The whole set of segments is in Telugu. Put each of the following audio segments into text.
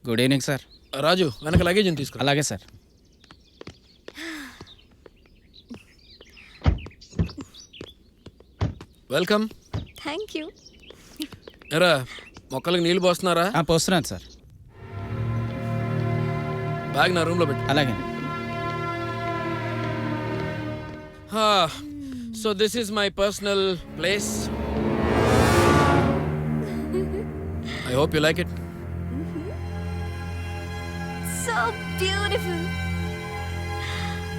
Good evening sir. రాజు వెనక లగేజ్ తీసుకురా. అలాగే సార్. వెల్కమ్. Thank you. ఎరా మొక్కలకు నీళ్లు పోస్తున్నారా? పోస్తున్నాను సార్. బ్యాగ్ నా రూమ్లో పెట్టు. అలాగే. So this is my personal place. I hope you like it. So beautiful.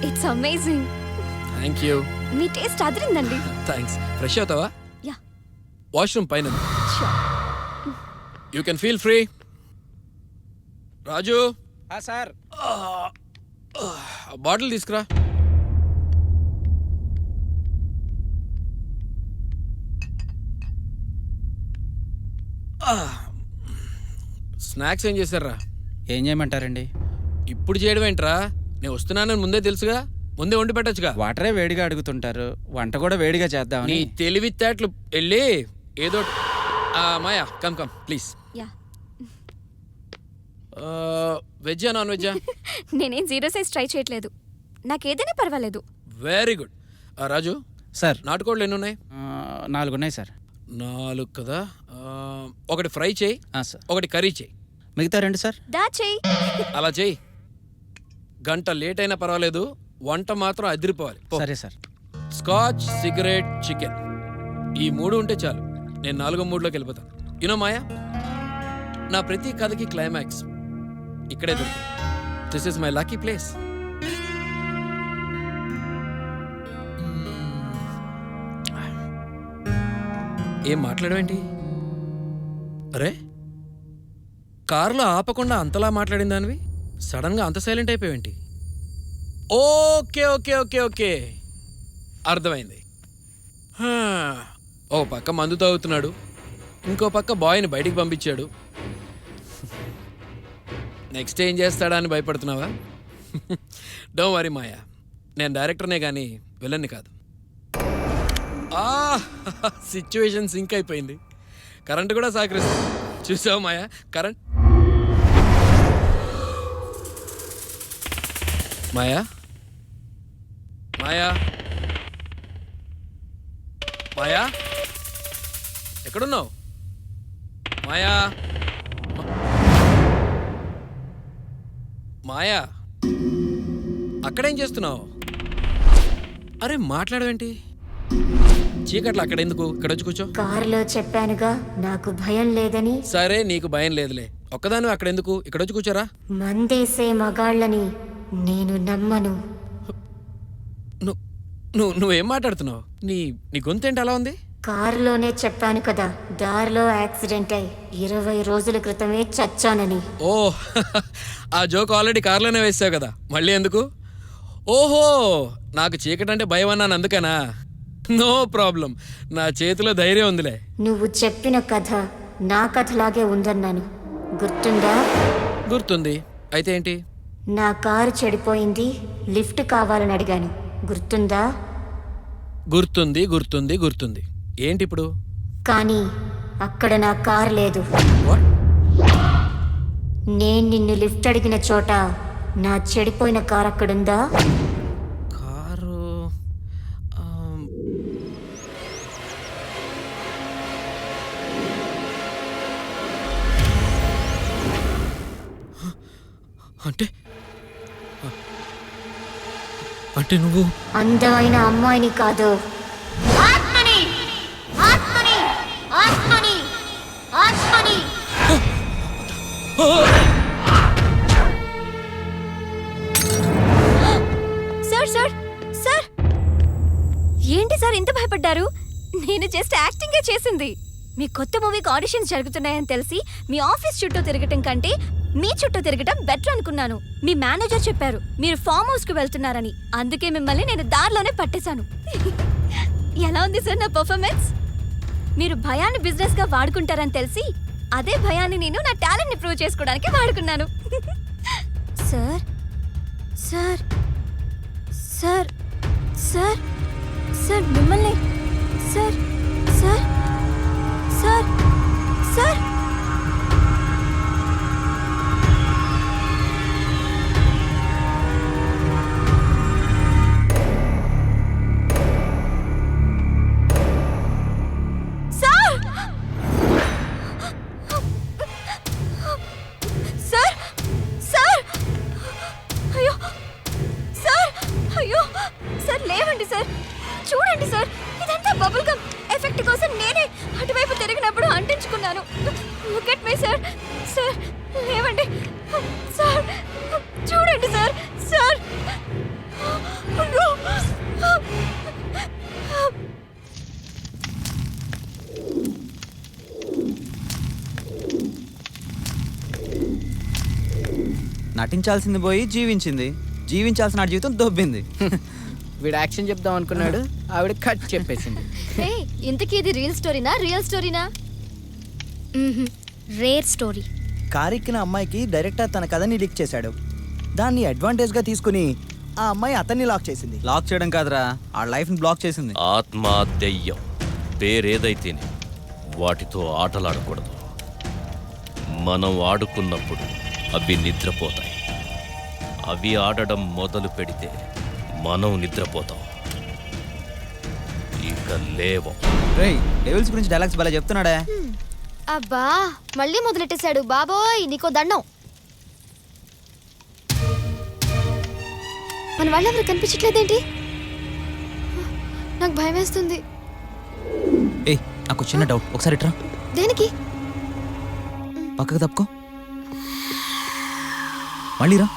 It's amazing. Thank you. మీ టేస్ట్ అదిరిందండి. థ్యాంక్స్. ఫ్రెష్ అవుతావా? యా. వాష్రూమ్ పైన. Sure. You can feel free. Raju sir. Bottle తీసుకురా. స్నాక్స్ ఏం చేశారా? ఏం చేయమంటారండి? ఇప్పుడు చేయడం ఏంట్రా? నేను వస్తున్నానని ముందే తెలుసుగా, ముందే వండి పెట్టచ్చుగా. వాటరే వేడిగా అడుగుతుంటారు, వంట కూడా వేడిగా చేద్దామని. నీ తెలివితేటలు వెళ్ళి ఏదో. Maya come come please. Yeah. వెజ్జా నాన్ వెజ్జా? నేనేం జీరో సైజ్ ట్రై చేయట్లేదు, నాకేదైనా పర్వాలేదు. Very good. రాజు సార్. నాటుకోళ్ళు ఎన్ని ఉన్నాయి? 4 ఉన్నాయి సార్. 4 కదా. ఒకటి ఫ్రై చేయి, సార్. ఒకటి కర్రీ చేయి. మిగతా 2 సార్. దా చెయ్యి. అలా చేయి. గంట లేట్ అయినా పర్వాలేదు, వంట మాత్రం అదిరిపోవాలి. సరే సార్. స్కాచ్, సిగరెట్, చికెన్, ఈ 3 ఉంటే చాలు. నేను 4వ మూడ్లోకి వెళ్ళిపోతాను. యునో మాయా, నా ప్రతి కథకి క్లైమాక్స్ ఇక్కడే దొరుకుతుంది. This is my lucky place. ఏం మాట్లాడవేంటి? అరే, కారులో ఆపకుండా అంతలా మాట్లాడిన దానివి సడన్గా అంత సైలెంట్ అయిపోయావేంటి? ఓకే ఓకే ఓకే ఓకే, అర్థమైంది. ఓ పక్క మందు తాగుతున్నాడు, ఇంకో పక్క బాయ్ని బయటికి పంపించాడు. నెక్స్ట్ ఏం చేస్తాడా అని భయపడుతున్నావా? డోంట్ వరీ మాయా, నేను డైరెక్టర్నే కానీ విలన్ని కాదు. సిచ్యువేషన్ సింక్ అయిపోయింది. కరెంట్ కూడా సహకరిస్తుంది. చూసావు మాయా, కరెంట్. మాయా మాయా మాయా, ఎక్కడున్నావు మాయా? మాయా, అక్కడేం చేస్తున్నావు? అరే మాట్లాడవేంటి? చీకట్లో అక్కడ ఎందుకు? ఇక్కడ వచ్చి కూర్చో. కారులో చెప్పానుగా నాకు భయం లేదని. సరే నీకు భయం లేదులే, ఒక్కదాని అక్కడ ఎందుకు? ఇక్కడ వచ్చి కూర్చోరా. మందేసే మగాళ్ళని నేను నమ్మను. నువ్వేం మాట్లాడుతున్నావు? నీ గొంతేంటి అలా ఉంది? కారులోనే చెప్పాను కదా, దారిలో యాక్సిడెంట్ అయి 20 రోజుల క్రితమే చచ్చానని. ఓ, ఆ జోక్ ఆల్రెడీ కారులోనే వేసావు కదా, మళ్ళీ ఎందుకు? ఓహో, నాకు చీకటి అంటే భయం అన్నాను అందుకనా? నో ప్రాబ్లం, నా చేతిలో ధైర్యం ఉందిలే. నువ్వు చెప్పిన కథ నా కథలాగే ఉందన్నాను, గుర్తుందా? గుర్తుంది. అయితే ఏంటి? నా కారు చెడిపోయింది, లిఫ్ట్ కావాలని అడిగాను, గుర్తుందా? గుర్తుంది గుర్తుంది గుర్తుంది. ఏంటి ఇప్పుడు? కానీ అక్కడ నా కారు లేదు. What? నేను నిన్ను లిఫ్ట్ అడిగిన చోట నా చెడిపోయిన కారు అక్కడుందా? కారు అంటే నువ్వు అందమైన అమ్మాయిని కాదు, సార్ సార్ సార్, ఏంటి సార్ ఇంత భయపడ్డారు? నేను జస్ట్ యాక్టింగే చేసింది. మీ కొత్త మూవీకి ఆడిషన్స్ జరుగుతున్నాయని తెలిసి మీ ఆఫీస్ చుట్టూ తిరగటం కంటే మీ చుట్టూ తిరగటం బెటర్ అనుకున్నాను. మీ మేనేజర్ చెప్పారు మీరు ఫామ్ హౌస్ కు వెళ్తున్నారని, అందుకే మిమ్మల్ని నేను దారిలోనే పట్టేశాను. ఎలా ఉంది సార్ నా పర్ఫార్మెన్స్? మీరు భయాన్ని బిజినెస్ గా వాడుకుంటారని తెలిసి అదే భయాన్ని నేను నా టాలెంట్ ని ప్రూవ్ చేసుకోవడానికి వాడుకున్నాను. Sir sir sir sir sir మిమ్మల్ని sir sir sir sir look at me sir. Sir లేవండి. సార్ చూడండి సార్. సార్ అయ్యో. నటించాల్సింది పోయి జీవించింది, జీవించాల్సిన నా జీవితం దొబ్బింది. వీడు యాక్షన్ చెప్దాం అనుకున్నాడు, ఆవిడ కట్ చెప్పేసింది. ఏయ్, ఇంతకీ ఇది రియల్ స్టోరీనా రియల్ స్టోరీనా? Rare story. కారెక్కిన అమ్మాయికి డైరెక్టర్ తన కథని లీక్ చేశాడు. దాన్ని అడ్వాంటేజ్గా తీసుకుని ఆ అమ్మాయి అతన్ని లాక్ చేసింది. లాక్ చేయడం కాదురా, ఆ లైఫ్ని బ్లాక్ చేసింది. ఆత్మ దెయ్యం పేరేదైతేనే వాటితో ఆటలాడకూడదు. మనం ఆడుకున్నప్పుడు అవి నిద్రపోతాయి. అవి ఆడడం మొదలు పెడితే మనం నిద్రపోతాం, ఇక లేవం. రేయ్, డెవిల్స్ గురించి డైలాగ్స్ భలే చెప్తున్నాడే. అబ్బా మళ్ళీ మొదలెట్టేశాడు. బాబోయ్ నీకో దండం. మన వాళ్ళెవరు కనిపించట్లేదేంటి? నాకు భయం వేస్తుంది. ఏయ్, నాకు చిన్న డౌట్, ఒకసారి ఇట్రా. దేనికి? పక్కకు తప్పుకో, మళ్ళీ రా.